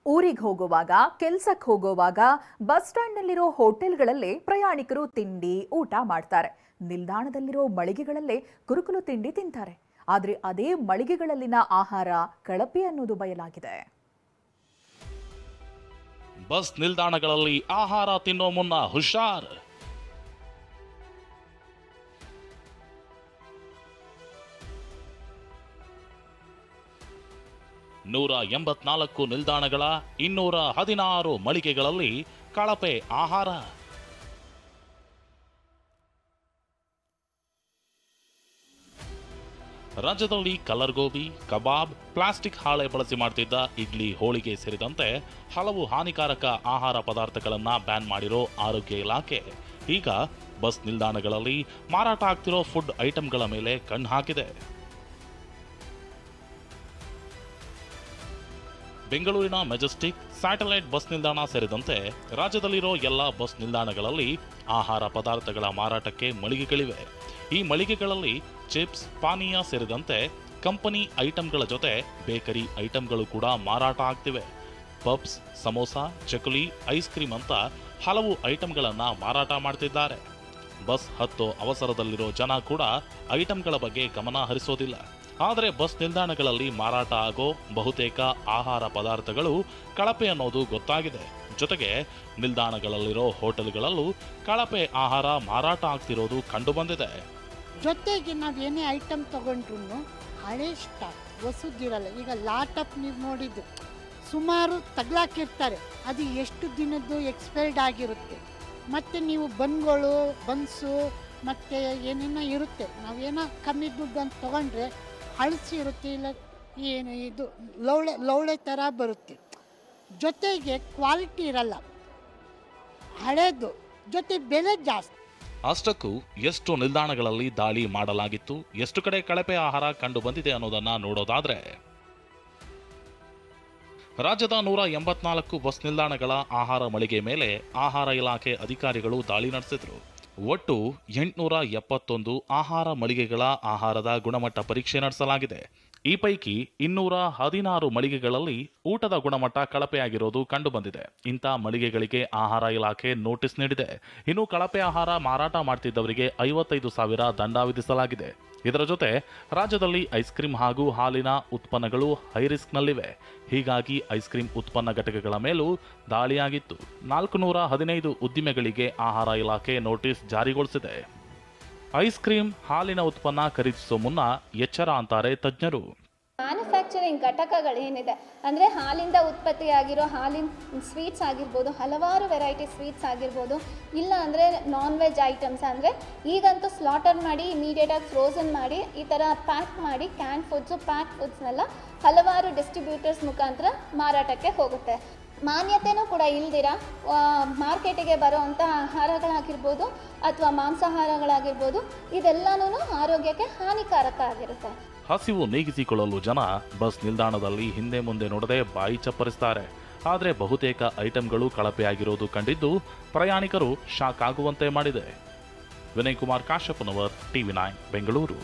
ಊರಿಗೆ ಹೋಗುವಾಗ, ಕೆಲಸಕ್ಕೆ ಹೋಗುವಾಗ ಬಸ್ ಸ್ಟ್ಯಾಂಡ್ನಲ್ಲಿರೋ ಹೋಟೆಲ್ಗಳಲ್ಲೇ ಪ್ರಯಾಣಿಕರು ತಿಂಡಿ, ಊಟ ಮಾಡ್ತಾರೆ. ನಿಲ್ದಾಣದಲ್ಲಿರೋ ಮಳಿಗೆಗಳಲ್ಲೇ ಕುರುಕುಲು ತಿಂಡಿ ತಿಂತಾರೆ. ಆದರೆ ಅದೇ ಮಳಿಗೆಗಳಲ್ಲಿನ ಆಹಾರ ಕಳಪೆ ಅನ್ನೋದು ಬಯಲಾಗಿದೆ. ಬಸ್ ನಿಲ್ದಾಣಗಳಲ್ಲಿ ಆಹಾರ ತಿನ್ನೋ ಮುನ್ನ ಹುಷಾರ್. ನೂರ 84 ನಿಲ್ದಾಣಗಳ 216 ಮಳಿಗೆಗಳಲ್ಲಿ ಕಳಪೆ ಆಹಾರ. ರಾಜ್ಯದಲ್ಲಿ ಕಲರ್ ಗೋಬಿ, ಕಬಾಬ್, ಪ್ಲಾಸ್ಟಿಕ್ ಹಾಳೆ ಬಳಸಿ ಮಾಡ್ತಿದ್ದ ಇಡ್ಲಿ, ಹೋಳಿಗೆ ಸೇರಿದಂತೆ ಹಲವು ಹಾನಿಕಾರಕ ಆಹಾರ ಪದಾರ್ಥಗಳನ್ನು ಬ್ಯಾನ್ ಮಾಡಿರೋ ಆರೋಗ್ಯ ಇಲಾಖೆ ಈಗ ಬಸ್ ನಿಲ್ದಾಣಗಳಲ್ಲಿ ಮಾರಾಟ ಆಗ್ತಿರೋ ಫುಡ್ ಐಟಂಗಳ ಮೇಲೆ ಕಣ್ಣು ಹಾಕಿದೆ. ಬೆಂಗಳೂರಿನ ಮೆಜೆಸ್ಟಿಕ್, ಸ್ಯಾಟಲೈಟ್ ಬಸ್ ನಿಲ್ದಾಣ ಸೇರಿದಂತೆ ರಾಜ್ಯದಲ್ಲಿರೋ ಎಲ್ಲ ಬಸ್ ನಿಲ್ದಾಣಗಳಲ್ಲಿ ಆಹಾರ ಪದಾರ್ಥಗಳ ಮಾರಾಟಕ್ಕೆ ಮಳಿಗೆಗಳಿವೆ. ಈ ಮಳಿಗೆಗಳಲ್ಲಿ ಚಿಪ್ಸ್, ಪಾನೀಯ ಸೇರಿದಂತೆ ಕಂಪನಿ ಐಟಂಗಳ ಜೊತೆ ಬೇಕರಿ ಐಟಂಗಳು ಕೂಡ ಮಾರಾಟ ಆಗ್ತಿವೆ. ಪಬ್ಸ್, ಸಮೋಸ, ಚಕುಲಿ, ಐಸ್ ಕ್ರೀಮ್ ಅಂತ ಹಲವು ಐಟಂಗಳನ್ನು ಮಾರಾಟ ಮಾಡ್ತಿದ್ದಾರೆ. ಬಸ್ ಹತ್ತೋ ಅವಸರದಲ್ಲಿರೋ ಜನ ಕೂಡ ಐಟಂಗಳ ಬಗ್ಗೆ ಗಮನ ಹರಿಸೋದಿಲ್ಲ. ಆದರೆ ಬಸ್ ನಿಲ್ದಾಣಗಳಲ್ಲಿ ಮಾರಾಟ ಆಗೋ ಬಹುತೇಕ ಆಹಾರ ಪದಾರ್ಥಗಳು ಕಳಪೆ ಅನ್ನೋದು ಗೊತ್ತಾಗಿದೆ. ಜೊತೆಗೆ ನಿಲ್ದಾಣಗಳಲ್ಲಿರೋ ಹೋಟೆಲ್ಗಳಲ್ಲೂ ಕಳಪೆ ಆಹಾರ ಮಾರಾಟ ಆಗ್ತಿರೋದು ಕಂಡು ಬಂದಿದೆ. ಜೊತೆಗೆ ನಾವೇನೇ ಐಟಮ್ ತಗೊಂಡ್ರು ಹಳೆ ಸ್ಟಾಕ್ ಹೊಸದಿರಲ್ಲ. ಈಗ ಲಾಟಪ್ ನೀವು ನೋಡಿದ್ದು ಸುಮಾರು ತಗ್ಲಾಕಿರ್ತಾರೆ, ಅದು ಎಷ್ಟು ದಿನದ್ದು ಎಕ್ಸ್ಪೈರ್ಡ್ ಆಗಿರುತ್ತೆ. ಮತ್ತು ನೀವು ಬನ್ಸು ಮತ್ತು ಏನೇನೋ ಇರುತ್ತೆ, ನಾವೇನೋ ಕಮ್ಮಿ ದುಡ್ಡು ಅಂತ ತೊಗೊಂಡ್ರೆ ಹಳಸಿ ಇರುತ್ತೆ, ಇಲ್ಲ ಏನು ಇದು ಲೌಳೆ ಥರ ಬರುತ್ತೆ. ಜೊತೆಗೆ ಕ್ವಾಲಿಟಿ ಇರಲ್ಲ, ಹಳೇದು, ಜೊತೆ ಬೆಲೆ ಜಾಸ್ತಿ. ಅಷ್ಟಕ್ಕೂ ಎಷ್ಟು ನಿಲ್ದಾಣಗಳಲ್ಲಿ ದಾಳಿ ಮಾಡಲಾಗಿತ್ತು, ಎಷ್ಟು ಕಡೆ ಕಳಪೆ ಆಹಾರ ಕಂಡು ಬಂದಿದೆ ಅನ್ನೋದನ್ನ ನೋಡೋದಾದ್ರೆ, ರಾಜ್ಯದ 184 ಬಸ್ ನಿಲ್ದಾಣಗಳ ಆಹಾರ ಮಳಿಗೆ ಮೇಲೆ ಆಹಾರ ಇಲಾಖೆ ಅಧಿಕಾರಿಗಳು ದಾಳಿ ನಡೆಸಿದ್ರು. ಒಟ್ಟು 871 ಆಹಾರ ಮಳಿಗೆಗಳ ಆಹಾರದ ಗುಣಮಟ್ಟ ಪರೀಕ್ಷೆ ನಡೆಸಲಾಗಿದೆ. ಈ ಪೈಕಿ 216 ಮಳಿಗೆಗಳಲ್ಲಿ ಊಟದ ಗುಣಮಟ್ಟ ಕಳಪೆಯಾಗಿರೋದು ಕಂಡುಬಂದಿದೆ. ಇಂಥ ಮಳಿಗೆಗಳಿಗೆ ಆಹಾರ ಇಲಾಖೆ ನೋಟಿಸ್ ನೀಡಿದೆ. ಇನ್ನು ಕಳಪೆ ಆಹಾರ ಮಾರಾಟ ಮಾಡ್ತಿದ್ದವರಿಗೆ 55,000 ದಂಡ ವಿಧಿಸಲಾಗಿದೆ. ಇದರ ಜೊತೆ ರಾಜ್ಯದಲ್ಲಿ ಐಸ್ ಕ್ರೀಂ ಹಾಗೂ ಹಾಲಿನ ಉತ್ಪನ್ನಗಳು ಹೈ ರಿಸ್ಕ್ನಲ್ಲಿವೆ. ಹೀಗಾಗಿ ಐಸ್ ಕ್ರೀಂ ಉತ್ಪನ್ನ ಘಟಕಗಳ ಮೇಲೂ ದಾಳಿಯಾಗಿತ್ತು. 415 ಉದ್ದಿಮೆಗಳಿಗೆ ಆಹಾರ ಇಲಾಖೆ ನೋಟಿಸ್ ಜಾರಿಗೊಳಿಸಿದೆ. ಐಸ್ ಕ್ರೀಂ, ಹಾಲಿನ ಉತ್ಪನ್ನ ಖರೀದಿಸುವ ಮುನ್ನ ಎಚ್ಚರ ಅಂತಾರೆ ತಜ್ಞರು. ಮ್ಯಾನುಫ್ಯಾಕ್ಚರಿಂಗ್ ಘಟಕಗಳೇನಿದೆ ಅಂದರೆ ಹಾಲಿಂದ ಉತ್ಪತ್ತಿಯಾಗಿರೋ ಹಾಲಿನ ಸ್ವೀಟ್ಸ್ ಆಗಿರ್ಬೋದು, ಹಲವಾರು ವೆರೈಟಿ ಸ್ವೀಟ್ಸ್ ಆಗಿರ್ಬೋದು, ಇಲ್ಲ ಅಂದರೆ ನಾನ್ ವೆಜ್ ಐಟಮ್ಸ್, ಅಂದರೆ ಈಗಂತೂ ಸ್ಲಾಟರ್ ಮಾಡಿ ಇಮಿಡಿಯೇಟಾಗಿ ಫ್ರೋಝನ್ ಮಾಡಿ ಈ ಥರ ಪ್ಯಾಕ್ ಮಾಡಿ ಕ್ಯಾನ್ ಫುಡ್ಸು, ಪ್ಯಾಕ್ ಫುಡ್ಸ್ನೆಲ್ಲ ಹಲವಾರು ಡಿಸ್ಟ್ರಿಬ್ಯೂಟರ್ಸ್ ಮುಖಾಂತರ ಮಾರಾಟಕ್ಕೆ ಹೋಗುತ್ತೆ. ಮಾನ್ಯತೆಯೂ ಕೂಡ ಇಲ್ದಿರ ಮಾರ್ಕೆಟಿಗೆ ಬರೋವಂಥ ಆಹಾರಗಳಾಗಿರ್ಬೋದು ಅಥವಾ ಮಾಂಸಾಹಾರಗಳಾಗಿರ್ಬೋದು, ಇದೆಲ್ಲನೂ ಆರೋಗ್ಯಕ್ಕೆ ಹಾನಿಕಾರಕ ಆಗಿರುತ್ತೆ. ಹಸಿವು ನೀಗಿಸಿಕೊಳ್ಳಲು ಜನ ಬಸ್ ನಿಲ್ದಾಣದಲ್ಲಿ ಹಿಂದೆ ಮುಂದೆ ನೋಡದೆ ಬಾಯಿ ಚಪ್ಪರಿಸ್ತಾರೆ. ಆದರೆ ಬಹುತೇಕ ಐಟಂಗಳು ಕಳಪೆಯಾಗಿರೋದು ಕಂಡಿದ್ದು ಪ್ರಯಾಣಿಕರು ಶಾಕ್ ಆಗುವಂತೆ ಮಾಡಿದೆ. ವಿನಯ್ ಕುಮಾರ್ ಕಾಶ್ಯಪನವರ್, TV9 ಬೆಂಗಳೂರು.